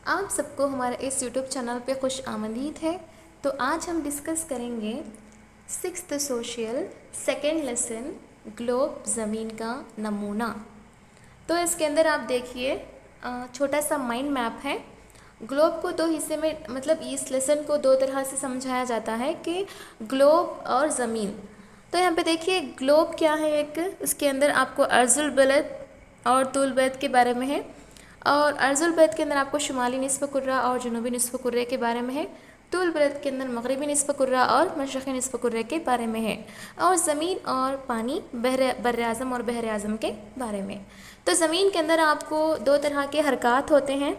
आप सबको हमारे इस यूट्यूब चैनल पे खुश आमदीद है। तो आज हम डिस्कस करेंगे sixth social second lesson globe ज़मीन का नमूना। तो इसके अंदर आप देखिए छोटा सा माइंड मैप है। ग्लोब को दो हिस्से में मतलब इस लेसन को दो तरह से समझाया जाता है कि ग्लोब और ज़मीन। तो यहाँ पे देखिए ग्लोब क्या है, एक उसके अंदर आपको अर्जुल बलद और तुल बैत के बारे में है, और अर्जुल बैत के अंदर आपको शुमाली निस्फ़ कुर्रा और जनूबी निस्फ़ कुर्रे के बारे में है। तुल बैत के अंदर मगरबी निस्फ़ कुर्रा और मशरक़ी निस्फ़ कुर्रे के बारे में है, और ज़मीन और पानी बर्र आज़म और बहर आज़म के बारे में। तो ज़मीन के अंदर आपको दो तरह के हरकत होते हैं,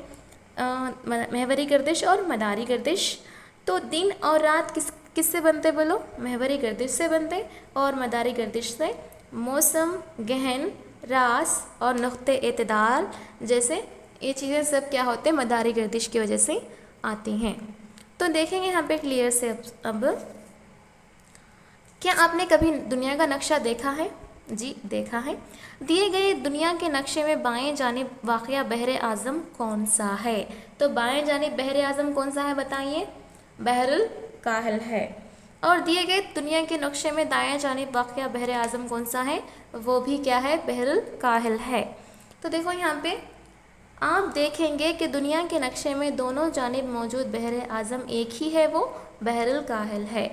महवरी गर्दिश और मदारी गर्दिश। तो दिन और रात किससे बनते बोलो? महवरी गर्दिश से बनते, और मदारी गर्दिश से मौसम, गहन, रास और नुक़्ते एतदाल जैसे ये चीज़ें सब क्या होते हैं? मदारी गर्दिश की वजह से आती हैं। तो देखेंगे यहाँ पे क्लियर से। अब क्या आपने कभी दुनिया का नक्शा देखा है? जी देखा है। दिए गए दुनिया के नक्शे में बाएं जानिब वाक़या बहर आज़म कौन सा है? तो बाएं जानिब बहर आज़म कौन सा है बताइए? बहरुल काहिल है। और दिए गए दुनिया के नक्शे में दाएं जानिब वाक़या बहर आज़म कौन सा है? वो भी क्या है? बहरुल काहिल है। तो देखो यहाँ पे आप देखेंगे कि दुनिया के नक्शे में दोनों जानिब मौजूद बहर आज़म एक ही है, वो बहरुल काहिल है।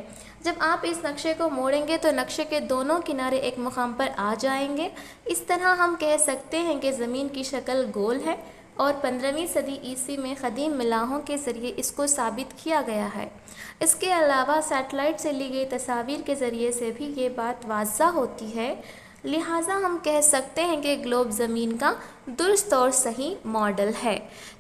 जब आप इस नक्शे को मोड़ेंगे तो नक्शे के दोनों किनारे एक मुकाम पर आ जाएंगे। इस तरह हम कह सकते हैं कि ज़मीन की शक्ल गोल है, और 15वीं सदी ईस्वी में क़दीम मिलाहों के ज़रिए इसको साबित किया गया है। इसके अलावा सैटेलाइट से ली गई तस्वीर के ज़रिए से भी ये बात वाज़ा होती है। लिहाजा हम कह सकते हैं कि ग्लोब ज़मीन का दुरुस्त और सही मॉडल है।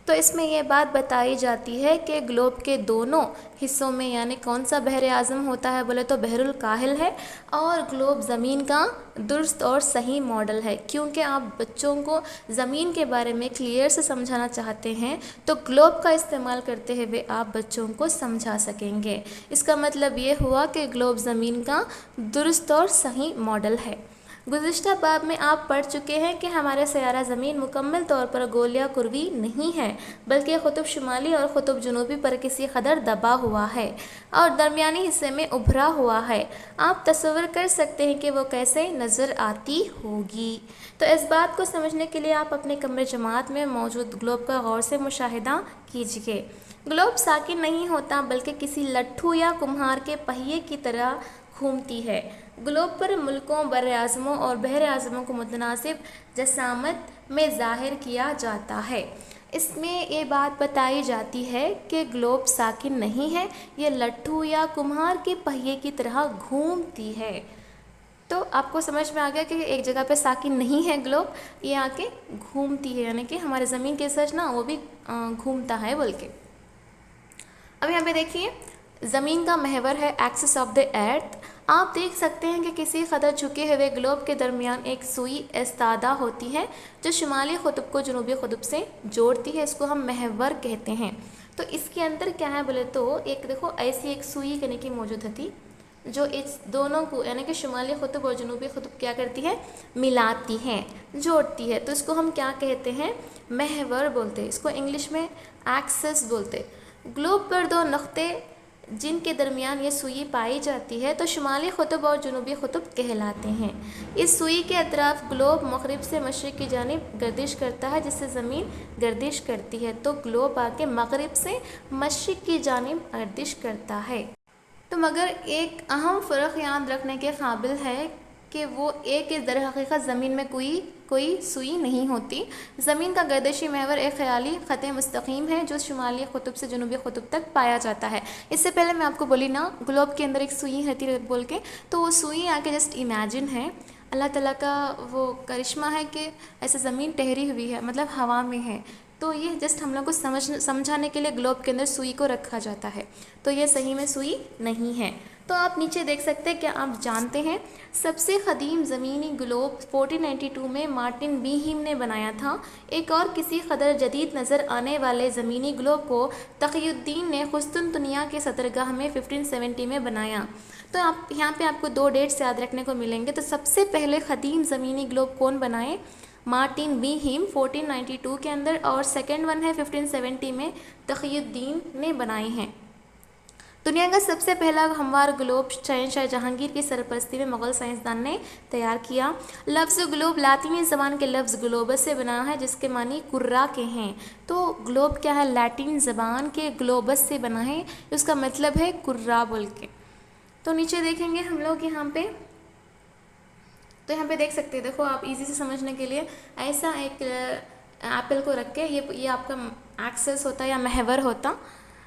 तो इसमें यह बात बताई जाती है कि ग्लोब के दोनों हिस्सों में यानी कौन सा बहर आज़म होता है बोले तो बहरुल काहिल है, और ग्लोब ज़मीन का दुरुस्त और सही मॉडल है। क्योंकि आप बच्चों को ज़मीन के बारे में क्लियर से समझाना चाहते हैं तो ग्लोब का इस्तेमाल करते हुए आप बच्चों को समझा सकेंगे। इसका मतलब ये हुआ कि ग्लोब ज़मीन का दुरुस्त और सही मॉडल है। गुज़िश्ता बाब में आप पढ़ चुके हैं कि हमारे सयारा ज़मीन मुकम्मल तौर पर गोल या कुर्वी नहीं है, बल्कि ख़ुतुब शुमाली और ख़ुतुब जनूबी पर किसी कदर दबा हुआ है और दरमियानी हिस्से में उभरा हुआ है। आप तस्वर कर सकते हैं कि वो कैसे नज़र आती होगी। तो इस बात को समझने के लिए आप अपने कमरे जमात में मौजूद ग्लोब का गौर से मुशाहिदा कीजिए। ग्लोब साकिन नहीं होता, बल्कि किसी लट्ठू या कुम्हार के पहिए की तरह घूमती है। ग्लोब पर मुल्कों, बर्र-ए-आज़मों और बहर-ए-आज़मों को मुतनासिब जसामत में ज़ाहिर किया जाता है। इसमें ये बात बताई जाती है कि ग्लोब साकिन नहीं है, ये लट्ठू या कुम्हार के पहिए की तरह घूमती है। तो आपको समझ में आ गया कि एक जगह पे साकिन नहीं है ग्लोब, ये आके घूमती है, यानी कि हमारे ज़मीन के सच ना वो भी घूमता है बोल के। अब यहाँ पे देखिए ज़मीन का महवर है एक्सिस ऑफ द अर्थ। आप देख सकते हैं कि किसी कदर झुके हुए ग्लोब के दरमियान एक सुई इस्तादा होती है जो शुमाली क़ुतुब को जनूबी क़ुतुब से जोड़ती है। इसको हम महवर कहते हैं। तो इसके अंदर क्या है बोले तो एक देखो ऐसी एक सुई यानी कि मौजूद थी जो इस दोनों को यानी कि शुमाली क़ुतुब और जनूबी क़ुतुब क्या करती है? मिलाती है, जोड़ती है। तो इसको हम क्या कहते हैं? महवर बोलते हैं। इसको इंग्लिश में एक्सिस बोलते। ग्लोब पर दो नुक़्ते जिनके दरमियान ये सुई पाई जाती है तो शुमाली क़ुतुब और जनूबी क़ुतुब कहलाते हैं। इस सुई के अतराफ़ ग्लोब मग़रिब से मशरिक़ की जानिब गर्दिश करता है, जिससे ज़मीन गर्दिश करती है। तो ग्लोब आके मग़रिब से मशरिक़ की जानिब गर्दिश करता है। तो मगर एक अहम फ़र्क याद रखने के काबिल है कि वो एक दर हकीकत ज़मीन में कोई सुई नहीं होती। ज़मीन का गर्दिशी महवर एक ख़याली ख़त मुस्तकीम है जो शुमाली क़ुतुब से जनूबी क़ुतुब तक पाया जाता है। इससे पहले मैं आपको बोली ना ग्लोब के अंदर एक सुई रहती बोल के, तो वो सुई आके जस्ट इमेजिन है, अल्लाह ताला का वो करिश्मा है कि ऐसे ज़मीन ठहरी हुई है, मतलब हवा में है। तो ये जस्ट हम लोग को समझाने के लिए ग्लोब के अंदर सुई को रखा जाता है। तो ये सही में सुई नहीं है। तो आप नीचे देख सकते हैं, क्या आप जानते हैं सबसे क़दीम ज़मीनी ग्लोब 1492 में मार्टिन बीहिम ने बनाया था। एक और किसी कदर जदीद नज़र आने वाले ज़मीनी ग्लोब को तक़ीउद्दीन ने कुस्तुनतुनिया के सदरगाह में 1570 में बनाया। तो आप यहाँ पे आपको दो डेट्स याद रखने को मिलेंगे। तो सबसे पहले क़दीम ज़मीनी ग्लोब कौन बनाए? मार्टिन बी हीम 1492 के अंदर, और सेकेंड वन है 1570 में तक़ीउद्दीन ने बनाई हैं। दुनिया का सबसे पहला हमवार ग्लोब शहंशाह जहांगीर की सरपरस्ती में मुग़ल साइंसदान ने तैयार किया। लफ्ज़ ग्लोब लातिनी ज़बान के लफ्ज़ ग्लोबस से बना है, जिसके मानी कुर्रा के हैं। तो ग्लोब क्या है, लैटिन ज़बान के ग्लोबस से बना है, उसका मतलब है कुर्रा बोल के। तो नीचे देखेंगे हम लोग यहाँ पे, तो यहाँ पे देख सकते हैं, देखो आप इजी से समझने के लिए ऐसा एक एप्पल को रख के ये आपका एक्सेस होता या महवर होता।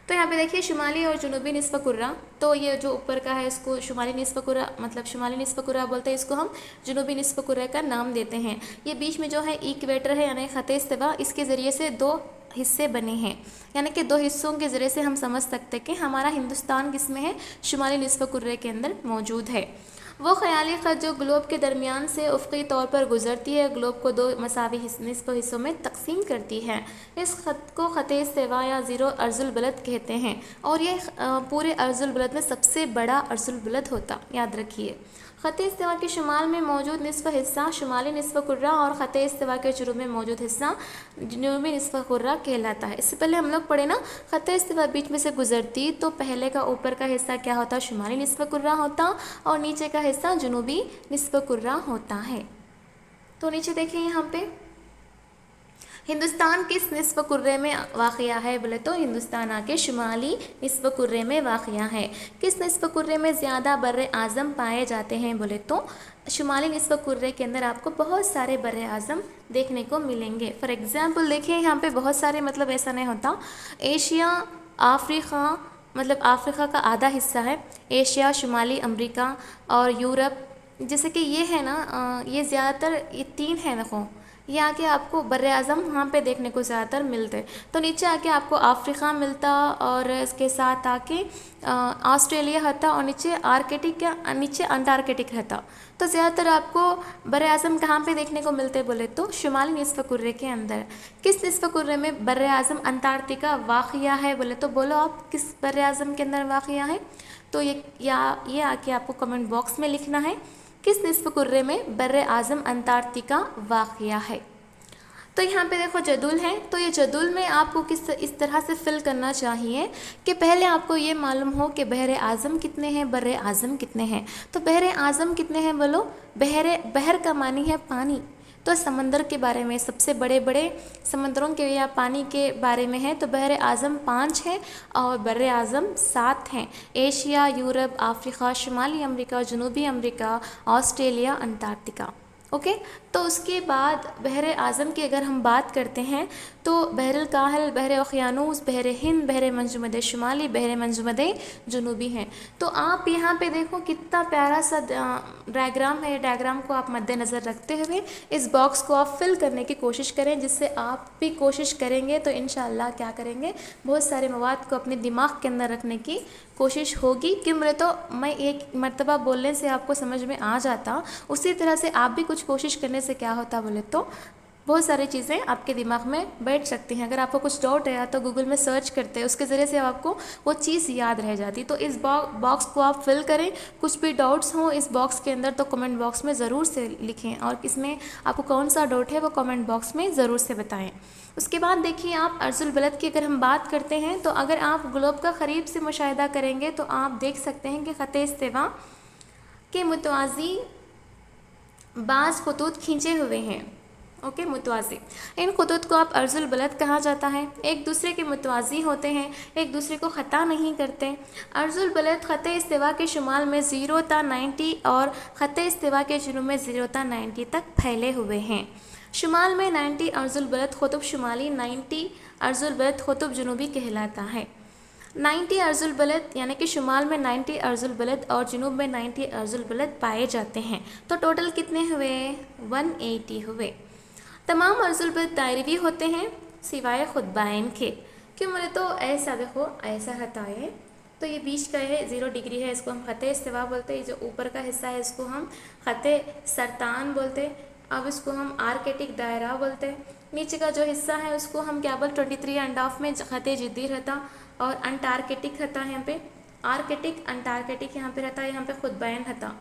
तो यहाँ पे देखिए शुमाली और जुनूबी निस्फ़ कुर्रा, तो ये जो ऊपर का है इसको शुमाली निस्फ़ कुर्रा, मतलब शुमाली निस्फ़ कुर्रा बोलते हैं, इसको हम जुनूबी निस्फ़ कुर्रा का नाम देते हैं। ये बीच में जो है इक्वेटर है यानी ख़त इस्तिवा, इसके ज़रिए से दो हिस्से बने हैं, यानी कि दो हिस्सों के ज़रिए से हम समझ सकते हैं कि हमारा हिंदुस्तान किस में है, शुमाली निस्फ़ कुर्रे के अंदर मौजूद है। वो ख़याली ख़त जो ग्लोब के दरमियान से उफ़क़ी तौर पर गुज़रती है, ग्लोब को दो मसावी निस्फ़ हिस्सों में तकसीम करती है। इस ख़त को ख़त इस्तिवा या ज़ीरो अर्ज़ुल बलद कहते हैं, और ये पूरे अर्ज़ुल बलद में सबसे बड़ा अर्ज़ुल बलद होता, याद रखिए। ख़त इस्तिवा के शुमाल में मौजूद निस्फ़ हिस्सा शुमाली निस्फ़ कुर्रा और ख़त इस्तिवा के जुनूब में मौजूद हिस्सा जनूबी निस्फ़ कुर्रा कहलाता है। इससे पहले हम लोग पढ़े ना, ख़त इस्तिवा बीच में से गुज़रती, तो पहले का ऊपर का हिस्सा क्या होता, शुमाली निस्फ़ कुर्रा होता, और नीचे का हिस्सा जुनूबी निस्फ़ कुर्रा होता है। तो नीचे देखिए यहाँ पे हिंदुस्तान किस निस्फ़ कुर्रे में वाक़िया है, बोले तो हिंदुस्तान आके शुमाली निस्फ़ कुर्रे में वाक़िया है। किस निस्फ़ कुर्रे में ज़्यादा बर्रे आज़म पाए जाते हैं, बोले तो शुमाली निस्फ़ कुर्रे के अंदर आपको बहुत सारे बर्रे आज़म देखने को मिलेंगे। फॉर एग्ज़ाम्पल देखिए यहाँ पे बहुत सारे, मतलब ऐसा नहीं होता, एशिया, अफ्रीका, मतलब अफ्रीका का आधा हिस्सा है, एशिया, शुमाली अमरीका और यूरोप, जैसे कि ये है ना, ये ज़्यादातर ये तीन है, देखो ये आके आपको बर्रे आज़म वहाँ पे देखने को ज़्यादातर मिलते। तो नीचे आके आपको अफ्रीका मिलता, और इसके साथ आके ऑस्ट्रेलिया रहता, और नीचे आर्कटिक या नीचे अंटार्कटिक रहता। तो ज़्यादातर आपको बर्रे आज़म कहाँ पे देखने को मिलते, बोले तो शुमाली निस्फ़ कुर्रे के अंदर। किस निस्फ़ कुर्रे में बर्रे आज़म अंटार्कटिका वाक़िया है, बोले तो बोलो आप किस बर्रे आज़म के अंदर वाक़िया है। तो ये आके आपको कमेंट बॉक्स में लिखना है, किस निस्फ़ कुर्रे में बर्रे आज़म अंटार्कटिका वाक़िया है। तो यहाँ पे देखो जदूल है, तो ये जदूल में आपको इस तरह से फिल करना चाहिए कि पहले आपको ये मालूम हो कि बहरे आज़म कितने हैं, बर्रे आज़म कितने हैं। तो बहरे आज़म कितने हैं, बोलो बहर का मानी है पानी, तो समंदर के बारे में, सबसे बड़े बड़े समंदरों के या पानी के बारे में है। तो बहरे आज़म 5 हैं और बर्रे आज़म 7 हैं, एशिया, यूरोप, अफ्रीका, शुमाली अमरीका, जनूबी अमरीका, ऑस्ट्रेलिया, अंटार्कटिका। ओके, तो उसके बाद बहरे आज़म की अगर हम बात करते हैं तो बहरुल काहिल, बहरे ओक़ियानूस, बहरे हिंद, बहरे मंजुमद शुमाली, बहरे मंजुमद जनूबी हैं। तो आप यहाँ पे देखो कितना प्यारा सा डायग्राम है। डायग्राम को आप मद्देनज़र रखते हुए इस बॉक्स को आप फिल करने की कोशिश करें, जिससे आप भी कोशिश करेंगे तो इंशाअल्लाह क्या करेंगे, बहुत सारे मवाद को अपने दिमाग के अंदर रखने की कोशिश होगी। क्यों बोले तो मैं एक मरतबा बोलने से आपको समझ में आ जाता, उसी तरह से आप भी कुछ कोशिश करने से क्या होता बोले तो बहुत सारी चीज़ें आपके दिमाग में बैठ सकती हैं। अगर आपको कुछ डाउट है तो गूगल में सर्च करते हैं, उसके ज़रिए से आपको वो चीज़ याद रह जाती। तो इस बॉक्स को आप फिल करें, कुछ भी डाउट्स हों इस बॉक्स के अंदर तो कमेंट बॉक्स में ज़रूर से लिखें, और इसमें आपको कौन सा डाउट है वो कमेंट बॉक्स में ज़रूर से बताएं। उसके बाद देखिए आप अर्जुल बलद की अगर हम बात करते हैं तो अगर आप ग्लोब का करीब से मुशाहिदा करेंगे तो आप देख सकते हैं कि ख़त इस्तिवा के मुतवाज़ी बाज़ खतूत खींचे हुए हैं। ओके, मुतवाज़ी, इन खतूत को आप अर्जुल बलद कहा जाता है। एक दूसरे के मुतवाज़ी होते हैं, एक दूसरे को ख़ता नहीं करते। अर्जुल बलद ख़त इस्तिवा के शुमाल में 0 ता 90 और ख़त इस्तिवा के जुनूब में 0 ता 90 तक फैले हुए हैं। शुमाल में 90 अर्जुल बलद ख़ुतुब शुमाली, 90 अर्जुल बलद ख़ुतुब जुनूबी कहलाता है। 90 अर्जुल बलद यानी कि शुमाल में 90 अर्जुल बलद और जुनूब में 90 अर्जुल बलद पाए जाते हैं। तो टोटल कितने हुए, 180 हुए। तमाम अर्जुल बलद दायरवी होते हैं सिवाय खुतबाइन के। क्यों बोले तो ऐसा देखो, ऐसा हटाए है तो ये बीच का है 0 डिग्री है, इसको हम ख़त इस्तिवा बोलते हैं। जो ऊपर का हिस्सा है इसको हम ख़त सरतान बोलते हैं। अब इसको हम आर्कटिक दायरा बोलते हैं। नीचे का जो हिस्सा है उसको हम क्या बोलते 23.5 में ख़त जिद्दी रहता और अंटार्कटिक रहता है। यहाँ पे आर्कटिक अंटार्कटिक यहाँ पे रहता है, यहाँ पे खुतबाइन रहता।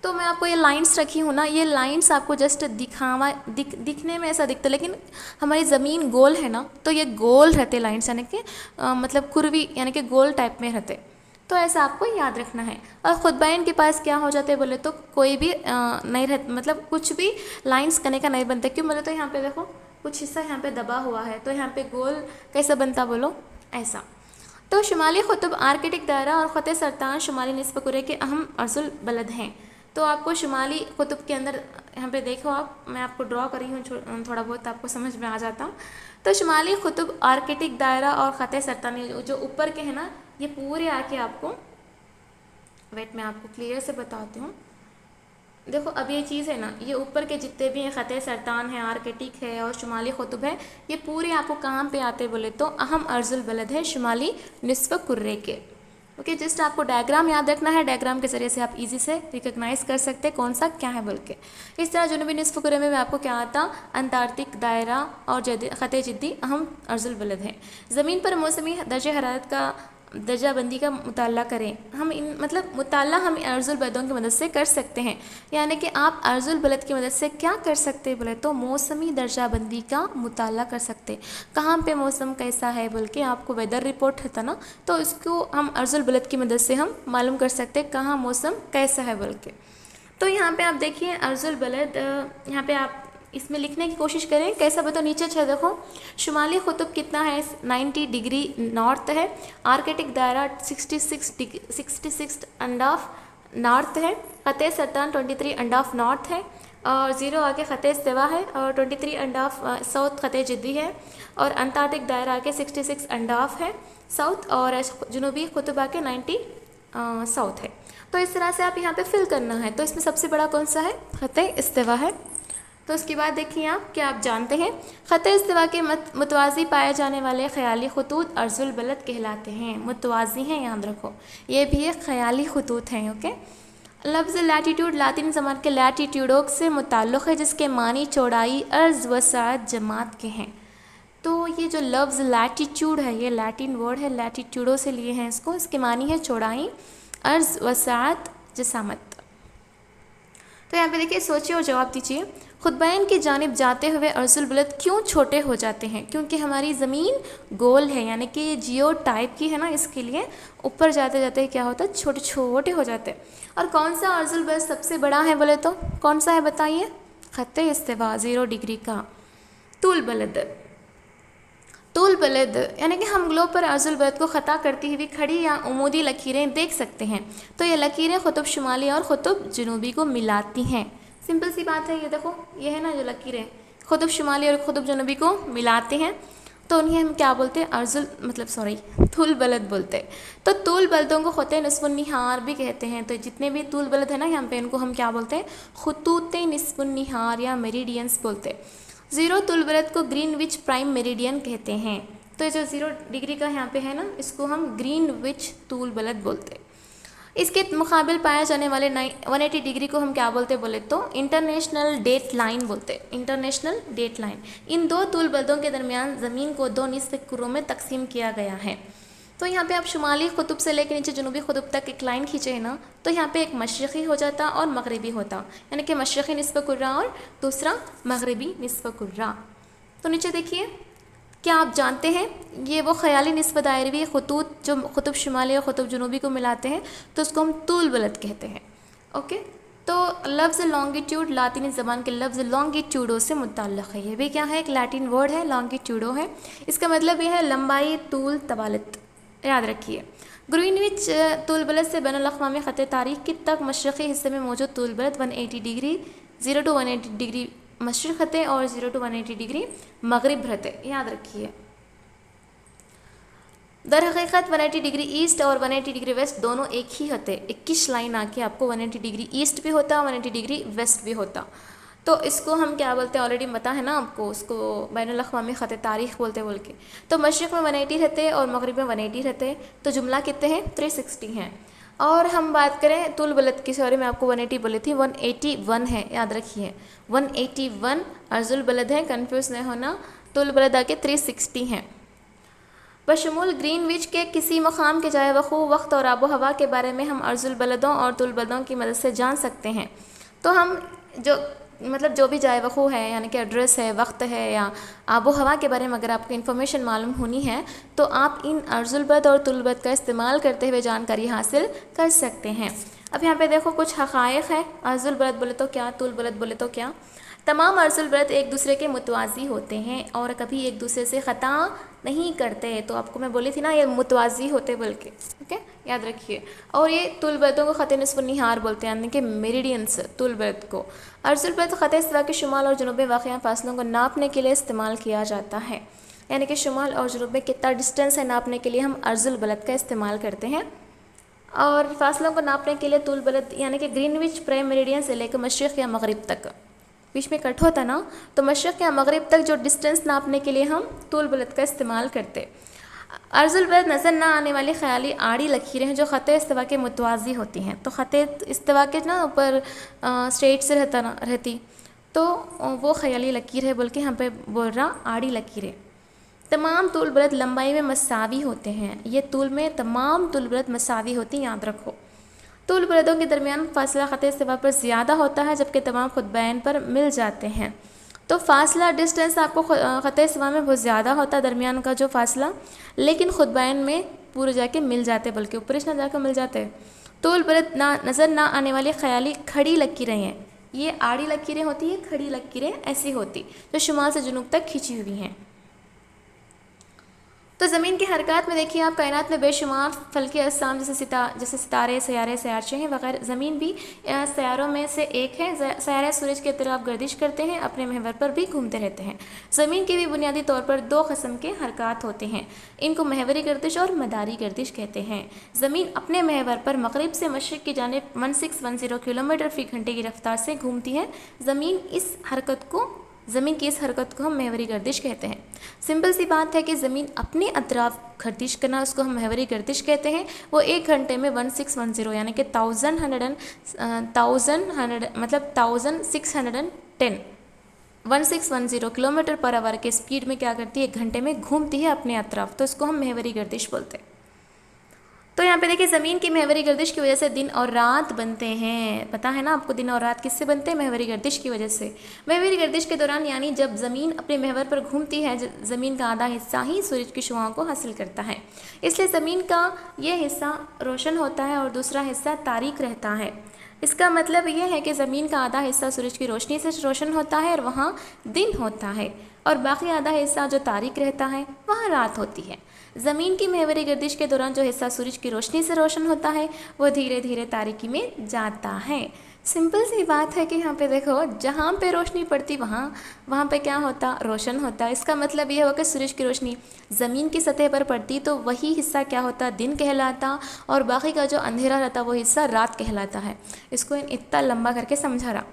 तो मैं आपको ये लाइंस रखी हूँ ना, ये लाइंस आपको जस्ट दिखने में ऐसा दिखता है, लेकिन हमारी ज़मीन गोल है ना, तो ये गोल रहते लाइंस, यानी कि मतलब कुर्वी, यानी कि गोल टाइप में रहते। तो ऐसा आपको याद रखना है। और खुतबाइन के पास क्या हो जाते हैं बोले तो कोई भी नहीं रह, मतलब कुछ भी लाइंस करने का नहीं बनता। क्यों बोले तो यहाँ पे देखो कुछ हिस्सा यहाँ पे दबा हुआ है, तो यहाँ पे गोल कैसा बनता बोलो, ऐसा। तो शुमाली कुतुब आर्कटिक दायरा और ख़त सरतान शुमाली निस्फ़ कुरे के अहम अर्जुल बलद हैं। तो आपको शुमाली कुतुब के अंदर यहाँ पे देखो आप, मैं आपको ड्रॉ करी हूँ थोड़ा बहुत, आपको समझ में आ जाता। तो शुमाली कुतुब आर्कटिक दायरा और ख़त सरतान जो ऊपर के हैं ना, ये पूरे आके आपको, वेट मैं आपको क्लियर से बताती हूँ। देखो अब ये चीज़ है ना, ये ऊपर के जितने भी हैं ख़त सरतान है, आर्कटिक है और शुमाली कुतुब है, ये पूरे आपको कहाँ पे आते बोले तो अहम अर्जुल बलद है शुमाली निस्फ़ कुर्रे के। ओके, जस्ट आपको डायग्राम याद रखना है, डायग्राम के ज़रिए से आप इजी से रिकग्नाइज कर सकते हैं कौन सा क्या है बोल के। इस तरह जुनूबी निस्फ़ कुर्रे में आपको क्या आता, अंटार्कटिक दायरा और ख़त जिद्दी अहम अर्जुल बलद है। ज़मीन पर मौसमी दर्जे हरारत का दर्जाबंदी का मुताला करें। हम इन मतलब मुताला हम अर्जुल बलदों की मदद से कर सकते हैं, यानी कि आप अर्जुल बलद की मदद से क्या कर सकते हैं बोले तो मौसमी दर्जाबंदी का मुताला कर सकते। कहाँ पे मौसम कैसा है बोल के आपको वेदर रिपोर्ट रहता ना, तो इसको हम अर्जुल बलद की मदद से हम मालूम कर सकते हैं कहाँ मौसम कैसा है बोल के। तो यहाँ पे आप देखिए अर्जुल बलद, यहाँ पे आप इसमें लिखने की कोशिश करें कैसा बताओ, नीचे अच्छा देखो शुमाली कुतुब कितना है 90 डिग्री नॉर्थ है, आर्कटिक दायरा 66 एंड ऑफ नॉर्थ है, ख़त सरतान 23 एंड ऑफ नॉर्थ है, और 0 आके ख़त इस्तिवा है, और 23 एंड ऑफ साउथ ख़त जिद्दी है, और अंटार्कटिक दायरा आके 66 एंड ऑफ है साउथ, और जुनूबी कुतुब आके 90 साउथ है। तो इस तरह से आप यहाँ पे फिल करना है। तो इसमें सबसे बड़ा कौन सा है, ख़त इस्तिवा है। तो उसके बाद देखिए आप, क्या आप जानते हैं ख़त इस्तिवा के मुतवाज़ी पाए जाने वाले ख़याली ख़ुतूत अर्जुल बलद कहलाते हैं। मुतवाज़ी हैं, याद रखो, ये भी एक ख़याली ख़ुतूत हैं। ओके, लफ्ज़ लैटीट्यूड लातिन ज़बान के लैटीट्यूडो से मुताल्लुक़ है, जिसके मानी चौड़ाई, अर्ज़ वसाअत जमात के हैं। तो ये जो लफ्ज़ लैटीट्यूड है, ये लैटिन वर्ड है, लैटीट्यूडो से लिए हैं इसको, इसके मानी है चौड़ाई, अर्ज़ वसाअत जसामत। तो यहाँ पे देखिए सोचिए और जवाब दीजिए। खुतबैन की जानिब जाते हुए अर्जुल बलद क्यों छोटे हो जाते हैं? क्योंकि हमारी ज़मीन गोल है, यानी कि जियो टाइप की है ना, इसके लिए ऊपर जाते जाते क्या होता है, छोटे छोटे हो जाते हैं। और कौन सा अर्जुल बलद सबसे बड़ा है बोले तो कौन सा है बताइए? ख़त इस्तिवा 0 डिग्री का। तूल बलद, तूल बलद यानी कि हम ग्लोब पर अर्जुल बलद को ख़ता करती हुई खड़ी या उमूदी लकीरें देख सकते हैं। तो ये लकीरें ख़ुतुब शुमाली और ख़ुतुब जनूबी को मिलाती हैं। सिंपल सी बात है, ये देखो ये है ना जो लकीरें ख़ुतुब शुमाली और ख़ुतुब जनूबी को मिलाते हैं, तो उन्हें हम क्या बोलते हैं, अर्जुल तूल बलद बोलते हैं। तो तूल बलदों को ख़ुत निस्फ़ुन निहार भी कहते हैं। तो जितने भी तूल बलद है ना यहाँ पे, इनको हम क्या बोलते हैं, ख़ुतूत निस्फ़ुन निहार या मेरिडियंस बोलते हैं। 0 तूल बलद को ग्रीनविच प्राइम मेरिडियन कहते हैं। तो जो 0 डिग्री का यहाँ पे है ना, इसको हम ग्रीनविच तूल बलद बोलते हैं। इसके मुकाबिल पाए जाने वाले 180 डिग्री को हम क्या बोलते बोले तो इंटरनेशनल डेट लाइन बोलते हैं। इंटरनेशनल डेट लाइन, इन दो तूल बलदों के दरमियान ज़मीन को 2 निस्फ़ कुर्रों में तकसीम किया गया है। तो यहाँ पे आप शुमाली कुतुब से लेकर नीचे जनूबी कुतुब तक एक लाइन खींचे है ना, तो यहाँ पे एक मशरक़ी हो जाता और मगरबी होता, यानी कि मशरक़ी निस्फ़ कुर्रा और दूसरा मगरबी निस्फ़ कुर्रा। तो नीचे देखिए, क्या आप जानते हैं ये वो ख़याली निस्फ़ दायरवी ख़ुतूत जो क़ुतुब शुमाली और क़ुतुब जनूबी को मिलाते हैं, तो उसको हम तूल बलद कहते हैं। ओके, तो लफ्ज़ लॉन्गिट्यूड लातिनी ज़बान के लफ्ज़ लॉन्गिट्यूडो से मुताल्लिक़ है। ये भी क्या है, एक लैटिन वर्ड है, लॉन्गिट्यूडो है। इसका मतलब ये है लंबाई, तूल, तवालत, याद रखिए। ग्रीनविच तूल बलद से बैनुल-अक़वामी ख़त तारीख़ की तक मशरक़ी हिस्से में मौजूद तूल बलद 180 डिग्री 0 to 180 डिग्री मशरिक़ रहते और 0 to 180 डिग्री मगरिब रहते, याद रखिए। दर हकीकत 180 डिग्री ईस्ट और 180 डिग्री वेस्ट दोनों एक ही होते। 21 लाइन आके आपको 180 डिग्री ईस्ट भी होता, 180 डिग्री वेस्ट भी होता। तो इसको हम क्या बोलते हैं, ऑलरेडी पता है ना आपको, उसको बैनुल-अक़वामी ख़त तारीख़ बोलते बोल के। तो मशरिक़ में 180 रहते और मगरिब में 180 रहते, तो जुमला कितने हैं, 360 हैं। और हम बात करें तूल बलद की, सॉरी मैं आपको 180 बोली थी, 181 है, याद रखिए 181 अर्जुल बलद है, कंफ्यूज नहीं होना। तूल बलद आके 360 हैं। बशमूल ग्रीनविच के किसी मकाम के जाए वक़ू वक्त और आबो हवा के बारे में हम अर्जुल बलदों और तुलबलदों की मदद से जान सकते हैं। तो हम जो भी जाए वक़ू है यानी कि एड्रेस है, वक्त है या आबो हवा के बारे में अगर आपको इन्फॉर्मेशन मालूम होनी है तो आप इन अर्जुल बलद और तुलबलद का इस्तेमाल करते हुए जानकारी हासिल कर सकते हैं। अब यहाँ पे देखो कुछ हक़ाइक़ है। अर्जुल बलद बोले तो क्या, तुल बलद बोले तो क्या। तमाम अर्जुल बलद एक दूसरे के मुतवाज़ी होते हैं और कभी एक दूसरे से ख़ता नहीं करते। तो आपको मैं बोली थी ना ये मुतवाज़ी होते बल्कि, ओके याद रखिए। और ये तुल बलदों को ख़त निस्फ़ निहार बोलते हैं यानी कि मेरिडियंस। तुल बलद को अर्जुल बलद ख़त इस्तिवा के शुमाल और जुनूब में वाक़िया फ़ासलों को नापने के लिए इस्तेमाल किया जाता है। यानी कि शुमाल और जुनूब में कितना डिस्टेंस है नापने के लिए हम अर्जुल बलद का इस्तेमाल करते हैं। और फासलों को नापने के लिए तुल बलद यानी कि ग्रीनविच प्राइम मेरिडियन से लेकर मशरिक़ या मगरिब तक, बीच में कट होता ना, तो मशरिक़ या मगरिब तक जो डिस्टेंस नापने के लिए हम तुल बलद का इस्तेमाल करते। अर्जुल बलद नज़र ना आने वाली ख़याली आड़ी लकीरें हैं जो ख़त इस्तिवा के मुतवाज़ी होती हैं। तो ख़त इस्तिवा के ना ऊपर स्ट्रेट से रहती तो वो ख़याली लकीर है, बल्कि यहाँ पे बोल रहा आड़ी लकीरें। तमाम तुल बलद लंबाई में मसावी होते हैं। ये तुल में तमाम तुल बलद मसावी होती हैं, याद रखो। तुल बलदों के दरमियान फासला ख़त इस्तिवा पर ज़्यादा होता है जबकि तमाम खुतबैन पर मिल जाते हैं। तो फासला डिस्टेंस आपको ख़त इस्तिवा में बहुत ज़्यादा होता है दरमियान का जो फासला, लेकिन खुतबैन में पूरे जाके मिल जाते, बल्कि ऊपर ना जाकर मिल जाते। तुल बलद नज़र ना आने वाली ख़याली खड़ी लकीरें हैं। ये आड़ी लकीरें होती हैं, खड़ी लकीरें ऐसी होती जो शुमाल से जुनूब तक खिंची हुई हैं। तो ज़मीन की हरकत में देखिए आप, कायनात में बेशुमार फल्की अजसाम जैसे सितारे, सयारे, सयारचे हैं वगैरह। ज़मीन भी सयारों में से एक है। सयारे सूरज के तरफ गर्दिश करते हैं, अपने महवर पर भी घूमते रहते हैं। ज़मीन की भी बुनियादी तौर पर दो किस्म के हरकत होते हैं। इनको महवरी गर्दिश और मदारी गर्दिश कहते हैं। ज़मीन अपने महवर पर मगरिब से मशरिक़ की जानिब 1610 किलोमीटर फ़ी घंटे की रफ्तार से घूमती है। ज़मीन की इस हरकत को हम महवरी गर्दिश कहते हैं। सिंपल सी बात है कि ज़मीन अपने अतराफ गर्दिश करना, उसको हम महवरी गर्दिश कहते हैं। वो 1 घंटे में 1610 यानी कि 1610 किलोमीटर पर आवर के स्पीड में क्या करती है, 1 घंटे में घूमती है अपने अतराफ। तो इसको हम महवरी गर्दिश बोलते हैं। तो यहाँ पे देखिए ज़मीन की महवरी गर्दिश की वजह से दिन और रात बनते हैं। पता है ना आपको दिन और रात किससे बनते हैं, महवरी गर्दिश की वजह से। महवरी गर्दिश के दौरान यानी जब ज़मीन अपने महवर पर घूमती है, ज़मीन का आधा हिस्सा ही सूरज की शुआओं को हासिल करता है। इसलिए ज़मीन का ये हिस्सा रोशन होता है और दूसरा हिस्सा तारीक रहता है। इसका मतलब ये है कि ज़मीन का आधा हिस्सा सूरज की रोशनी से रोशन होता है और वहाँ दिन होता है, और बाकी आधा हिस्सा जो तारीक रहता है वहाँ रात होती है। ज़मीन की महवरी गर्दिश के दौरान जो हिस्सा सूरज की रोशनी से रोशन होता है वो धीरे धीरे तारीकी में जाता है। सिंपल सी बात है कि यहाँ पे देखो, जहाँ पे रोशनी पड़ती वहाँ पे क्या होता, रोशन होता। इसका मतलब ये हुआ कि सूरज की रोशनी ज़मीन की सतह पर पड़ती तो वही हिस्सा क्या होता, दिन कहलाता, और बाकी का जो अंधेरा रहता वो हिस्सा रात कहलाता है। इसको इतना लंबा करके समझा रहा।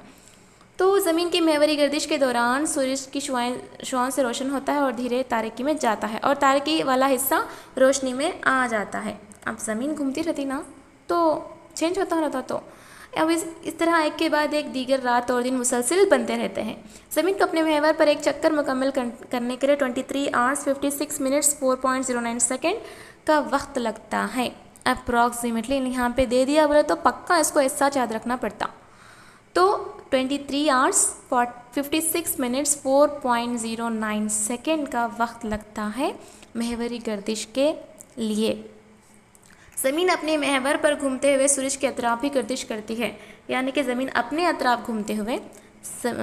तो ज़मीन की महवरी गर्दिश के दौरान सूरज की शुआओं से रोशन होता है और धीरे तारीकी में जाता है, और तारीकी वाला हिस्सा रोशनी में आ जाता है। अब ज़मीन घूमती रहती ना तो चेंज होता रहता। तो अब इस तरह एक के बाद एक दीगर रात और दिन मुसलसिल बनते रहते हैं। ज़मीन को अपने महवर पर एक चक्कर मुकम्मल करने के लिए 23 आवर्स 56 मिनट्स 4.09 सेकेंड का वक्त लगता है अप्रॉक्सीमेटली। यहाँ पे दे दिया बोले तो पक्का इसको ऐसा याद रखना पड़ता। तो 23 आवर्स 56 मिनट्स 4.09 सेकेंड का वक्त लगता है महवरी गर्दिश के लिए। ज़मीन अपने महवर पर घूमते हुए सूरज के अतराफ भी गर्दिश करती है, यानी कि ज़मीन अपने अतराफ घूमते हुए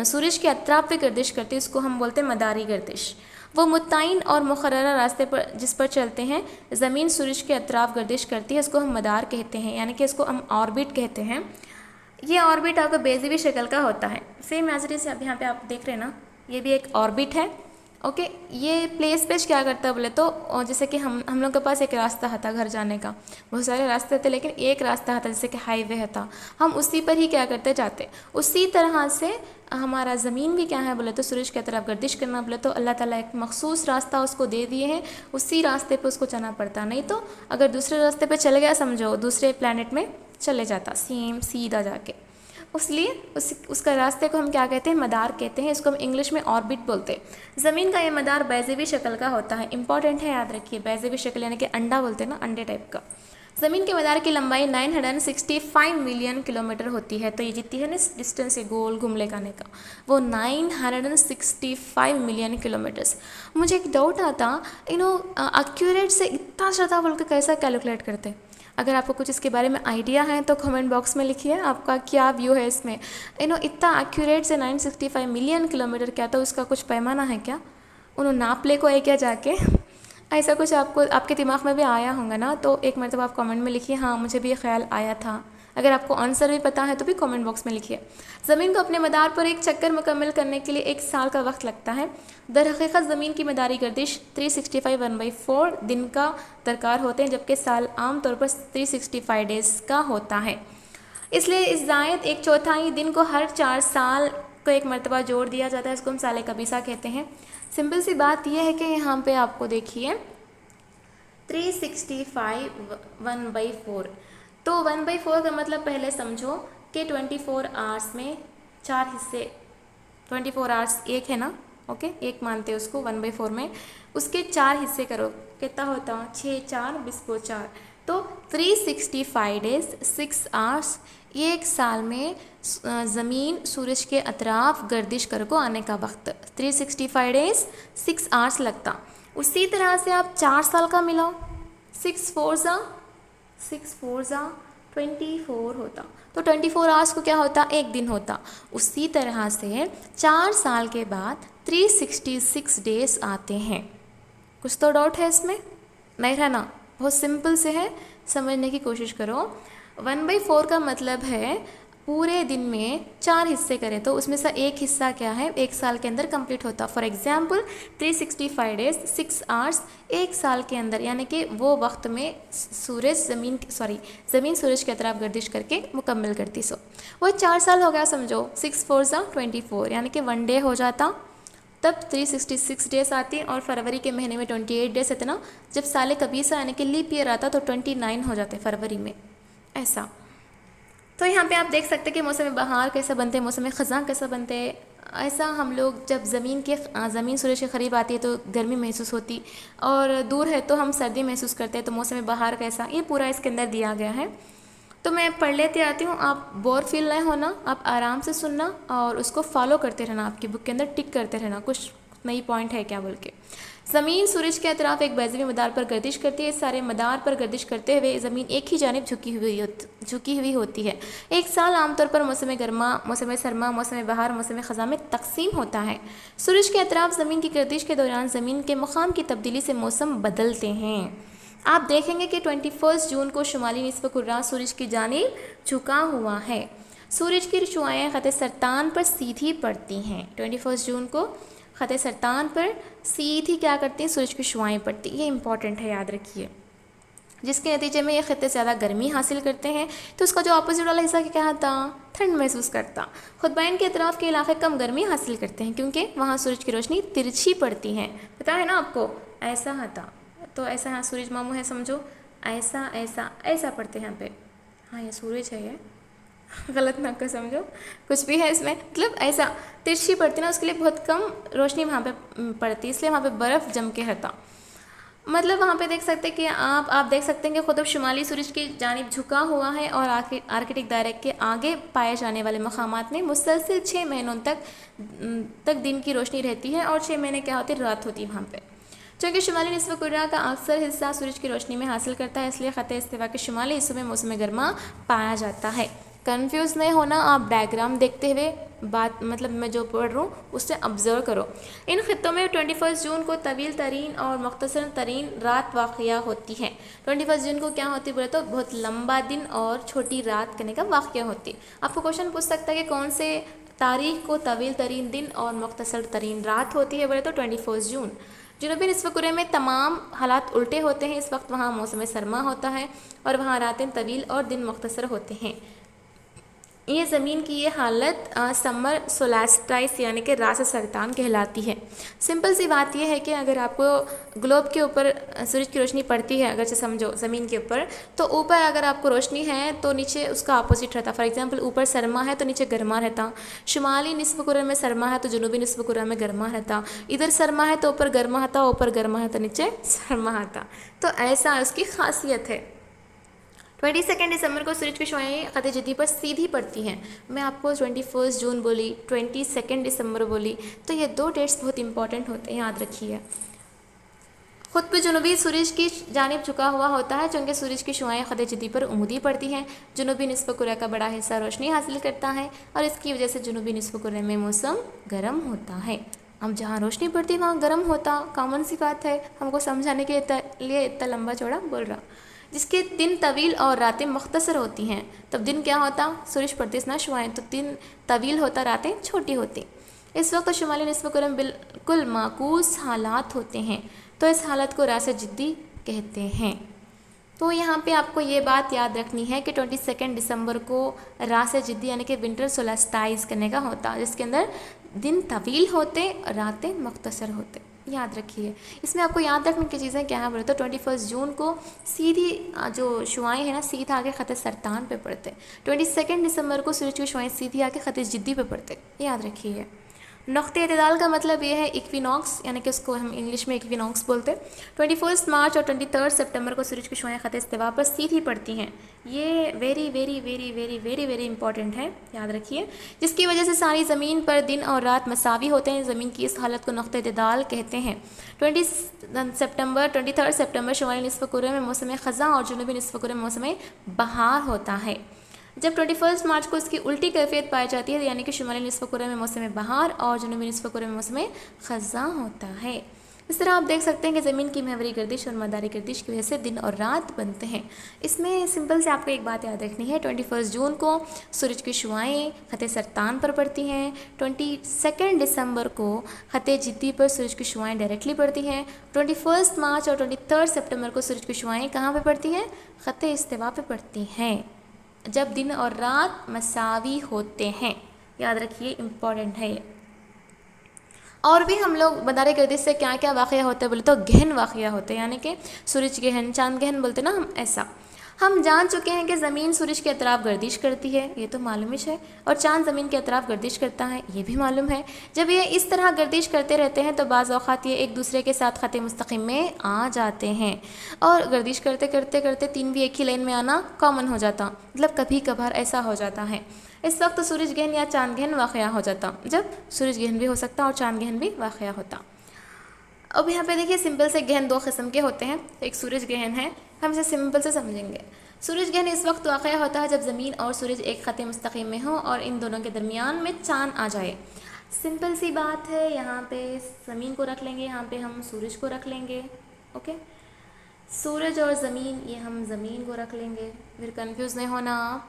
सूरज के अतराफ भी गर्दिश करती है। इसको हम बोलते हैं मदारी गर्दिश। वो मुतय्यन और मुकर्ररा रास्ते पर जिस पर चलते हैं ज़मीन सूरज के अतराफ गर्दिश करती है, इसको हम मदार कहते हैं, यानी कि इसको हम ऑर्बिट कहते हैं। ये ऑर्बिट आपको बेज़ीवी शक्ल का होता है, सेम एज इट इज़। अब यहाँ पे आप देख रहे हैं ना, ये भी एक ऑर्बिट है। ओके, ये प्लेस पेज क्या करता है बोले तो, जैसे कि हम लोग के पास एक रास्ता था घर जाने का, बहुत सारे रास्ते थे लेकिन एक रास्ता था जैसे कि हाईवे था, हम उसी पर ही क्या करते जाते। उसी तरह से हमारा ज़मीन भी क्या है बोले तो सूरज की तरफ गर्दिश करना बोले तो अल्लाह ताला एक मखसूस रास्ता उसको दे दिए हैं, उसी रास्ते पे उसको चलना पड़ता। नहीं तो अगर दूसरे रास्ते पे चल गया, समझो दूसरे प्लैनेट में चले जाता, सेम सीधा जाके। इसलिए उसका रास्ते को हम क्या कहते हैं, मदार कहते हैं। इसको हम इंग्लिश में ऑर्बिट बोलते हैं। ज़मीन का ये मदार बैज़ेवी शक्ल का होता है। इंपॉर्टेंट है, याद रखिए, बैज़ेवी शक्ल यानी कि अंडा बोलते हैं ना, अंडे टाइप का। ज़मीन के मदार की लंबाई 965 मिलियन किलोमीटर होती है। तो ये जितनी है ना डिस्टेंस है गोल घूमने का का, वो 965 मिलियन किलोमीटर्स। मुझे एक डाउट आता, एक्यूरेट से इतना ज़्यादा बोल के कैसा कैलकुलेट करते हैं? अगर आपको कुछ इसके बारे में आइडिया है तो कमेंट बॉक्स में लिखिए, आपका क्या व्यू है इसमें। इतना एक्यूरेट से 965 मिलियन किलोमीटर, क्या तो उसका कुछ पैमाना है क्या? उन्होंने नाप ले को है क्या जाके? ऐसा कुछ आपको आपके दिमाग में भी आया होगा ना, तो एक मरतबा आप कमेंट में लिखिए, हाँ मुझे भी ये ख्याल आया था। अगर आपको आंसर भी पता है तो भी कमेंट बॉक्स में लिखिए। ज़मीन को अपने मदार पर एक चक्कर मुकम्मल करने के लिए 1 साल का वक्त लगता है। दरहकीकत ज़मीन की मदारी गर्दिश 365 1/4 दिन का दरकार होते हैं, जबकि साल आम तौर पर 365 डेज़ का होता है। इसलिए इस ज़ायद 1/4 दिन को हर 4 साल को एक मरतबा जोड़ दिया जाता है। इसको हम साल कबीसा कहते हैं। सिंपल सी बात यह है कि यहाँ पे आपको देखिए 365 1/4, तो 1/4 का मतलब पहले समझो कि 24 आवर्स में 4 हिस्से, 24 आवर्स एक है ना, ओके, एक मानते हैं उसको 1/4 में, उसके 4 हिस्से करो, कितना होता? 6 4 20 4, तो 365 डेज 6 आवर्स। एक साल में ज़मीन सूरज के अतराफ गर्दिश कर को आने का वक्त 365 डेज 6 आवर्स लगता। उसी तरह से आप 4 साल का मिलाओ, 6 4 ज़ा 24 होता, तो 24 आवर्स को क्या होता? एक दिन होता। उसी तरह से 4 साल के बाद 366 डेज आते हैं। कुछ तो डाउट है इसमें? नहीं है ना, बहुत सिंपल से है, समझने की कोशिश करो। 1/4 का मतलब है पूरे दिन में 4 हिस्से करें तो उसमें से एक हिस्सा क्या है, एक साल के अंदर कंप्लीट होता। फॉर एग्जांपल 365 डेज 6 आवर्स एक साल के अंदर, यानी कि वो वक्त में ज़मीन सूरज की तरफ गर्दिश करके मुकम्मल करती। सो वो 4 साल हो गया समझो, 6 4 ज़ा 24, यानी कि 1 डे हो जाता, तब 366 डेज आती। और फरवरी के महीने में 28 डेज इतना, जब साल कबीसा यानी कि लीप ईयर आता तो 29 हो जाते फरवरी में, ऐसा। तो यहाँ पे आप देख सकते हैं कि मौसम बहार कैसा बनते हैं, मौसम ख़ज़ां कैसा बनते हैं। ऐसा हम लोग जब ज़मीन सूरज के करीब आती है तो गर्मी महसूस होती, और दूर है तो हम सर्दी महसूस करते हैं। तो मौसम बहार कैसा, ये पूरा इसके अंदर दिया गया है। तो मैं पढ़ लेते आती हूँ, आप बोर फील नहीं होना, आप आराम से सुनना और उसको फॉलो करते रहना, आपकी बुक के अंदर टिक करते रहना कुछ नई पॉइंट है क्या बोल के। ज़मीन सूरज के अतराफ एक बैज़वी मदार पर गर्दिश करती है। इस सारे मदार पर गर्दिश करते हुए ज़मीन एक ही जानिब झुकी हुई होती है। एक साल आमतौर पर मौसम गर्मा, मौसम सरमा, मौसम बहार, मौसम ख़ज़ां में तकसीम होता है। सूरज के अतराफ ज़मीन की गर्दिश के दौरान ज़मीन के मुकाम की तब्दीली से मौसम बदलते हैं। आप देखेंगे कि 21 जून को शुमाली निस्फ़ कुर्रा सूरज की जानिब झुका हुआ है। सूरज की रुशुआएँ ख़त सरतान पर सीधी पड़ती हैं। 21 जून को ख़त सरतान पर सीधी क्या करती हैं, सूरज की शुआएँ पड़ती। ये इंपॉर्टेंट है, याद रखिए। जिसके नतीजे में ये ख़त्ते ज़्यादा गर्मी हासिल करते हैं, तो उसका जो अपोजिट वाला हिस्सा क्या होता? ठंड महसूस करता। खुतबैन के अतराफ़ के इलाके कम गर्मी हासिल करते हैं क्योंकि वहाँ सूरज की रोशनी तिरछी पड़ती है। पता है ना आपको, ऐसा होता। तो ऐसा यहाँ सूरज मामू है समझो, ऐसा ऐसा ऐसा पड़ते हैं यहाँ पे। हाँ ये सूरज है, ये गलत ना कर समझो, कुछ भी है इसमें, मतलब ऐसा तिरछी पड़ती ना, उसके लिए बहुत कम रोशनी वहाँ पे पड़ती, इसलिए वहाँ पे बर्फ़ जम के रहता। मतलब वहाँ पे देख सकते हैं कि आप देख सकते हैं कि खुद शुमाली सूरज की जानिब झुका हुआ है और आर्कटिक दायरे के आगे पाए जाने वाले मकामात में मुसलसल 6 महीनों तक दिन की रोशनी रहती है और 6 महीने क्या होती है, रात होती है वहाँ पे। चूँकि शुमाली निस्फ़ कुर्रा का अक्सर हिस्सा सूरज की रोशनी में हासिल करता है, इसलिए ख़त्ते इस्तिवा के शुमाली हिस्सों में मौसम गर्मा पाया जाता है। कंफ्यूज नहीं होना, आप डायग्राम देखते हुए बात, मतलब मैं जो पढ़ रहा हूँ उससे ऑब्ज़र्व करो। इन ख़ित्तों में 21 जून को तवील तरीन और मुख्तसर तरीन रात वाक़या होती है। 21 जून को क्या होती है बोले तो बहुत लंबा दिन और छोटी रात करने का वाक़या होती है। आपको क्वेश्चन पूछ सकता है कि कौन से तारीख को तवील तरीन दिन और मुख्तसर तरीन रात होती है बोले तो 21 जून। जनूबी निस्फ़ कुर्रे में तमाम हालात उल्टे होते हैं। इस वक्त वहाँ मौसम सरमा होता है और वहाँ रातें तवील और दिन मुख्तसर होते हैं। ये ज़मीन की ये हालत समर सोलास्टाइस यानी कि रास सरतान कहलाती है। सिंपल सी बात ये है कि अगर आपको ग्लोब के ऊपर सूरज की रोशनी पड़ती है, अगर से समझो ज़मीन के ऊपर, तो ऊपर अगर आपको रोशनी है तो नीचे उसका अपोजिट रहता। फॉर एग्जांपल ऊपर सरमा है तो नीचे गर्मा रहता, शुमाली निस्फ कुरा में सरमा है तो जनूबी निस्फ कुरा में गर्मा रहता, इधर सरमा है तो ऊपर गर्मा रहता, ऊपर गर्मा है तो नीचे सरमा रहता। तो ऐसा उसकी खासियत है। 22 दिसंबर को सूरज की शुआएँ ख़त जदी पर सीधी पड़ती हैं। मैं आपको 21 जून बोली, 22 दिसंबर बोली, तो ये दो डेट्स बहुत इंपॉर्टेंट होते हैं, याद रखिए। ख़ुत्ब जनूबी सूरज की जानिब झुका हुआ होता है, चूँकि सूरज की शुआएँ ख़त जदी पर उमूदी पड़ती हैं। जनूबी निस्फ़ कुरा का बड़ा हिस्सा रोशनी हासिल करता है और इसकी वजह से जनूबी निस्फ़ कुरे में मौसम गर्म होता है। अब जहाँ रोशनी पड़ती है वहाँ गर्म होता, कॉमन सी बात है, हमको समझाने के लिए इतना लंबा चौड़ा बोल रहा। जिसके दिन तवील और रातें मुख्तसर होती हैं, तब दिन क्या होता, सूरज पड़ती ना शुआएँ, तो दिन तवील होता, रातें छोटी होती। इस वक्त शुमाली निस्फ़ कुरा में बिल्कुल माकूस हालात होते हैं, तो इस हालत को रास जिद्दी कहते हैं। तो यहाँ पे आपको ये बात याद रखनी है कि 22 दिसंबर को रास जिद्दी यानी कि विंटर सोलास्टाइज करने का होता, जिसके अंदर दिन तवील होते, रातें मुख्तसर होते, याद रखिए। इसमें आपको याद रखने की चीज़ें क्या है बोले तो 21 जून को सीधी जो शुआएँ हैं ना सीधा आके ख़त सरतान पे पड़ते। 22 दिसंबर को सूरज की शुआएँ सीधी आके ख़त जिद्दी पे पड़ते, याद रखिए। नुक़्ते इत्तिदाल का मतलब ये है इक्विनॉक्स, यानी कि उसको हम इंग्लिश में इक्विनॉक्स बोलते हैं। 21 मार्च और 23 सितंबर को सूरज की शुआएँ ख़त इस्तिवा पर सीधी पड़ती हैं। ये very very very very very very important है, याद रखिए। जिसकी वजह से सारी ज़मीन पर दिन और रात मसावी होते हैं। ज़मीन की इस हालत को नुक़्ते इत्तिदाल कहते हैं। 23 सितंबर शुमाली निस्फ़ कुरे में मौसम ख़ज़ा और जनूबी निस्फ़ कुरे में मौसम बहार होता है। जब 21 मार्च को इसकी उल्टी कैफियत पाई जाती है, यानी कि शुमाली निस्फ़ कुरे में मौसम बहार और जनूबी निस्फ़ कुरे में मौसम ख़ज़ा होता है। इस तरह आप देख सकते हैं कि ज़मीन की महवरी गर्दिश और मदारी गर्दिश की वजह से दिन और रात बनते हैं। इसमें सिंपल से आपको एक बात याद रखनी है, 21 जून को सूरज की शुआएँ ख़त सरतान पर पड़ती हैं। 22 दिसंबर को ख़त जिद्दी पर सूरज की शुआएँ डायरेक्टली पड़ती हैं। 21 मार्च और 23 सितंबर को सूरज की शुआएँ कहाँ पर पड़ती हैं, ख़त इस्तिवा पर पड़ती हैं, जब दिन और रात मसावी होते हैं, याद रखिए, इम्पॉर्टेंट है ये। और भी हम लोग मदारी गर्दिश से क्या क्या वाक़या होते हैं बोले तो गहन वाक़या होते हैं, यानी कि सूरज गहन, चांद गहन बोलते ना हम, ऐसा। हम जान चुके हैं कि ज़मीन सूरज के अतराफ़ गर्दिश करती है, ये तो मालूम ही है, और चांद ज़मीन के अतराफ़ गर्दिश करता है, ये भी मालूम है। जब ये इस तरह गर्दिश करते रहते हैं तो बाज़ औक़ात ये एक दूसरे के साथ ख़त मुस्तक़िम में आ जाते हैं, और गर्दिश करते करते करते तीन भी एक ही लाइन में आना कॉमन हो जाता, मतलब कभी कभार ऐसा हो जाता है। इस वक्त सूरज गहन या चांद गहन वाक़या हो जाता, जब सूरज गहन भी हो सकता और चांद गहन भी वाक़या होता। अब यहाँ पे देखिए सिंपल से गहन दो किस्म के होते हैं। एक सूरज गहन है, हम इसे सिंपल से समझेंगे। सूरज गहन इस वक्त वाक़या होता है जब ज़मीन और सूरज एक ख़त मुस्तक़िम में हो और इन दोनों के दरमियान में चाँद आ जाए। सिंपल सी बात है, यहाँ पे ज़मीन को रख लेंगे, यहाँ पे हम सूरज को रख लेंगे। ओके, सूरज और ज़मीन, ये हम ज़मीन को रख लेंगे, फिर कंफ्यूज नहीं होना।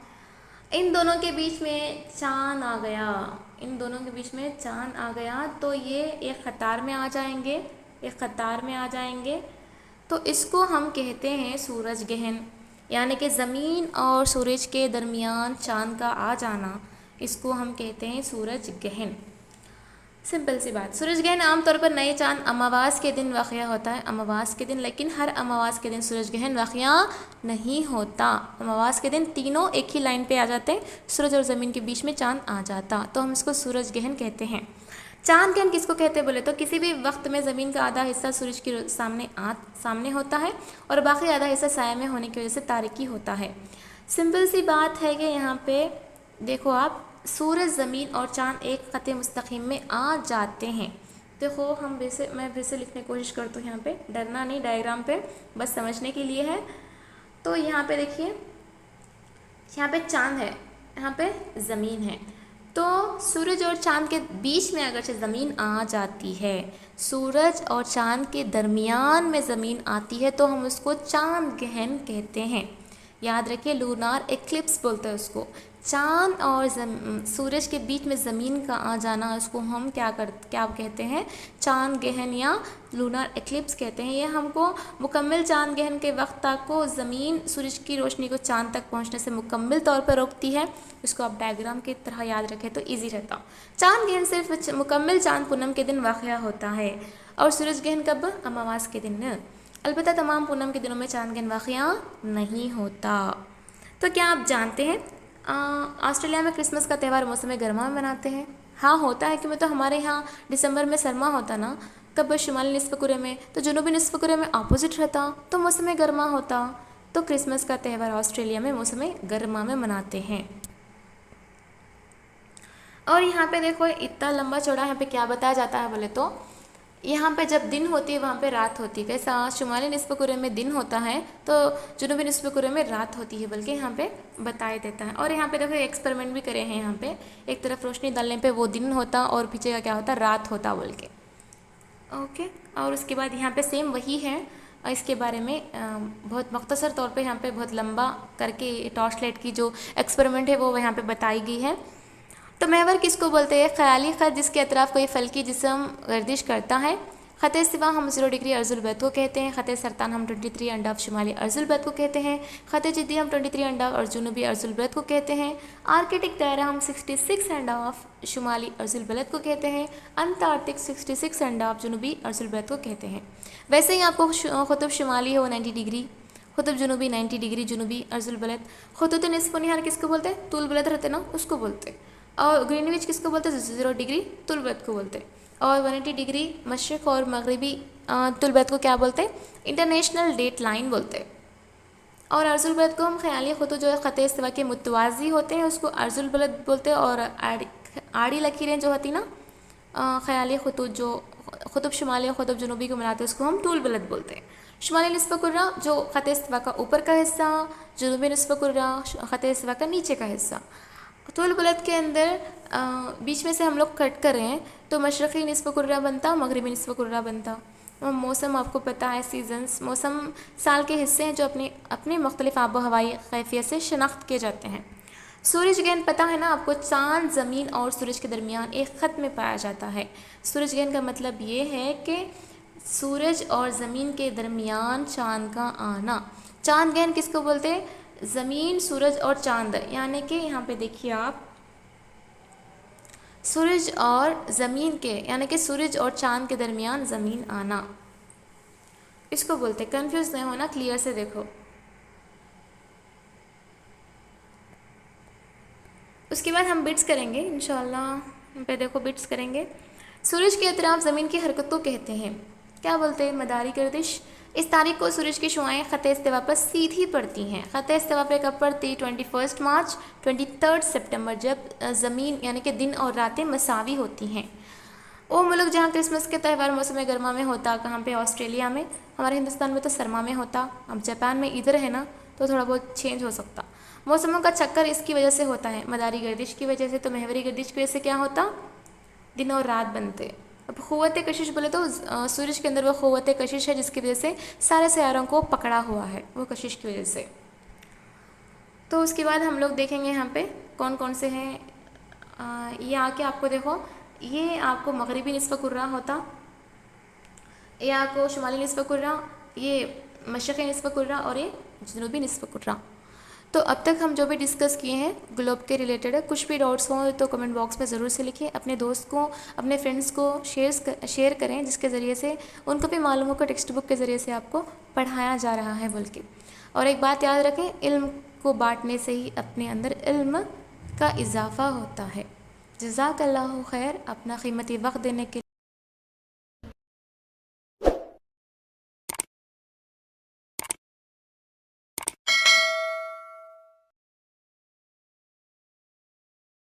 इन दोनों के बीच में चाँद आ गया, इन दोनों के बीच में चाँद आ गया तो ये एक कतार में आ जाएंगे, एक कतार में आ जाएंगे, तो इसको हम कहते हैं सूरज गहन, यानी कि ज़मीन और सूरज के दरमियान चाँद का आ जाना, इसको हम कहते हैं सूरज गहन। सिंपल सी बात। सूरज गहन आमतौर पर नए चाँद अमावास के दिन वाक़या होता है, अमावास के दिन, लेकिन हर अमावास के दिन सूरज गहन वाक़या नहीं होता। अमावास के दिन तीनों एक ही लाइन पे आ जाते हैं, सूरज और ज़मीन के बीच में चाँद आ जाता, तो हम इसको सूरज गहन कहते हैं। चाँद गहन किसको कहते हैं बोले तो किसी भी वक्त में ज़मीन का आधा हिस्सा सूरज के सामने होता है और बाकी आधा हिस्सा साया में होने की वजह से तारिकी होता है। सिंपल सी बात है कि यहाँ पे देखो आप, सूरज, ज़मीन और चाँद एक ख़त मुस्तक़िम में आ जाते हैं। देखो हम मैं फिर से लिखने की कोशिश करती हूँ, यहाँ पे डरना नहीं, डायग्राम पे बस समझने के लिए है। तो यहाँ पे देखिए, यहाँ पे चाँद है, यहाँ पे ज़मीन है, तो सूरज और चाँद के बीच में अगर ज़मीन आ जाती है, सूरज और चाँद के दरमियान में ज़मीन आती है तो हम उसको चाँद गहन कहते हैं। याद रखिए, लूनार एक्लिप्स बोलते हैं उसको, चाँद और सूरज के बीच में ज़मीन का आ जाना, उसको हम क्या कहते हैं, चाँद ग्रहण या लूनर एक्लिप्स कहते हैं। ये हमको मुकम्मल चाँद ग्रहण के वक्त तक को ज़मीन सूरज की रोशनी को चाँद तक पहुंचने से मुकम्मल तौर पर रोकती है। इसको आप डायग्राम की तरह याद रखें तो ईजी रहता। चाँद ग्रहण सिर्फ मुकम्मल चाँद पूनम के दिन वाक़या होता है और सूरज ग्रहण कब, अमावास के दिन। अलबत्ता तमाम पूनम के दिनों में चाँद ग्रहण वाक़या नहीं होता। तो क्या आप जानते हैं ऑस्ट्रेलिया में क्रिसमस का त्यौहार मौसम गर्मा में मनाते हैं? हाँ होता है, क्योंकि तो हमारे यहाँ दिसंबर में सरमा होता ना, कब शुमाली निस्फ़ कुरे में, तो जनूबी निस्फ़ कुरे में अपोजिट रहता, तो मौसम गर्मा होता। तो क्रिसमस का त्यौहार ऑस्ट्रेलिया में मौसम गर्मा में मनाते हैं। और यहाँ पे देखो इतना लंबा चौड़ा यहाँ पे क्या बताया जाता है बोले तो, यहाँ पे जब दिन होती है वहाँ पे रात होती है। कैसा, शुमाली निस्फ़ कुरे में दिन होता है तो जुनूबी निस्फ़ कुरे में रात होती है, बल्कि यहाँ पे बताया देता है। और यहाँ पे देखो एक्सपेरिमेंट भी करे हैं। यहाँ पे एक तरफ रोशनी डालने पे वो दिन होता और पीछे का क्या होता, रात होता बोल के। ओके, और उसके बाद यहाँ पे सेम वही है। इसके बारे में बहुत मुख्तसर तौर पे यहाँ पे बहुत लंबा करके टॉर्च लाइट की जो एक्सपेरिमेंट है वो यहाँ पे बताई गई है। तो महवर किसको बोलते हैं? ख़याली ख़त जिसके अतराफ़ कोई फल्की जिस्म गर्दिश करता है। ख़त इस्तिवा हम 0 डिग्री अर्जुल बैत को कहते हैं। ख़त सरतान हम 23 अंडाफ शुमाली अर्जुल बैत को कहते हैं। ख़त जिद्दी हम 23 अंडाफ और जुनूबी अर्जुल बैत को कहते हैं। आर्कटिक दायरा हम 66 अंडाफ शुमाली अर्जुल बैत को कहते हैं। अंटार्कटिक 66 अंडाफ जुनूबी अर्जुल बैत को कहते हैं। वैसे ही आपको ख़ुतुब शुमाली हो 90 डिग्री, ख़ुतुब जुनूबी 90 डिग्री जुनूबी अर्जुल बैत। ख़ुतूत निस्फ़ निहार किसको बोलते हैं? तुल बैत रहते ना, उसको बोलते हैं। और ग्रीनविच किसको बोलते हैं? 0 डिग्री तुलबैत को बोलते हैं। और 180 डिग्री मशरिक़ और मगरिबी तुलबैत को क्या बोलते हैं? इंटरनेशनल डेट लाइन बोलते हैं। और अर्जुल बैत को हम ख़याली ख़ुतूत जो ख़त इस्तिवा के मुतवाज़ी होते हैं उसको अर्जुल बैत बोलते हैं। और आड़ी लकीरें जो होती ना ख़याली ख़ुतूत जो ख़ुतुब शुमाली और ख़ुतुब जुनूबी को मिलाते हैं उसको हम तुल बैत बोलते हैं। शुमाली निस्फ़ कुर्रा जो ख़त इस्तिवा का ऊपर का हिस्सा, जुनूबी निस्फ़ कुर्रा ख़त इस्तिवा का नीचे का हिस्सा। तुल बैत के अंदर बीच में से हम लोग कट कर रहे हैं तो मशरक़ी निस्फ़ कुर्रा बनता, मगरिबी निस्फ़ कुर्रा बनता। मौसम आपको पता है, सीजन्स मौसम साल के हिस्से हैं जो अपने मुख्तलिफ़ आबो हवाई कैफियत से शनाख्त किए जाते हैं। सूरज ग्रहण पता है ना आपको, चाँद ज़मीन और सूरज के दरमियान एक ख़त में पाया जाता है। सूरज ग्रहण का मतलब ये है कि सूरज और ज़मीन के दरमियान चाँद का आना। चाँद ग्रहण किसको बोलते हैं? ज़मीन, सूरज और चाँद, यानी कि यहाँ पे देखिए आप, सूरज और ज़मीन के, यानी कि सूरज और चाँद के दरमियान ज़मीन आना, इसको बोलते हैं। कंफ्यूज नहीं होना, क्लियर से देखो। उसके बाद हम बिट्स करेंगे इंशाल्लाह। यहाँ पे देखो बिट्स करेंगे। सूरज के अतराफ ज़मीन की हरकत को कहते हैं, क्या बोलते हैं? मदारी गर्दिश। इस तारीख को सूरज की शुआएँ ख़त इस्तिवा पर सीधी पड़ती हैं। ख़त इस्तिवा पर कब पड़ती? 21 मार्च, 23 सितंबर, जब ज़मीन यानी कि दिन और रातें मसावी होती हैं। वो मुल्क जहाँ क्रिसमस के त्यौहार मौसम गर्मा में होता, कहाँ पे? ऑस्ट्रेलिया में। हमारे हिंदुस्तान में तो सरमा में होता। अब जापान में इधर है ना, तो थोड़ा बहुत चेंज हो सकता। मौसमों का चक्कर इसकी वजह से होता है, मदारी गर्दिश की वजह से। तो महवरी गर्दिश की वजह से क्या होता? दिन और रात बनते। अब क़ुव्वत कशिश बोले तो सूरज के अंदर वो क़ुव्वत कशिश है जिसकी वजह से सारे सियारों को पकड़ा हुआ है, वो कशिश की वजह से। तो उसके बाद हम लोग देखेंगे यहाँ पे कौन कौन से हैं। ये आके आपको देखो, ये आपको मगरिबी निस्फ़ कुर्रा होता, ये आपको शुमाली निस्फ़ कुर्रा, ये मशरिक़ी निस्फ़ कुर्रा और ये जनूबी निस्फ़ कुर्रा। तो अब तक हम जो भी डिस्कस किए हैं ग्लोब के रिलेटेड है, कुछ भी डाउट्स हों तो कमेंट बॉक्स में ज़रूर से लिखिए। अपने दोस्त को, अपने फ्रेंड्स को शेयर करें, जिसके ज़रिए से उनको भी मालूम हो कि टेक्स्ट बुक के ज़रिए से आपको पढ़ाया जा रहा है बोल के। और एक बात याद रखें, इल्म को बांटने से ही अपने अंदर इल्म का इजाफ़ा होता है। जज़ाकल्लाहु खैर अपना कीमती वक्त देने के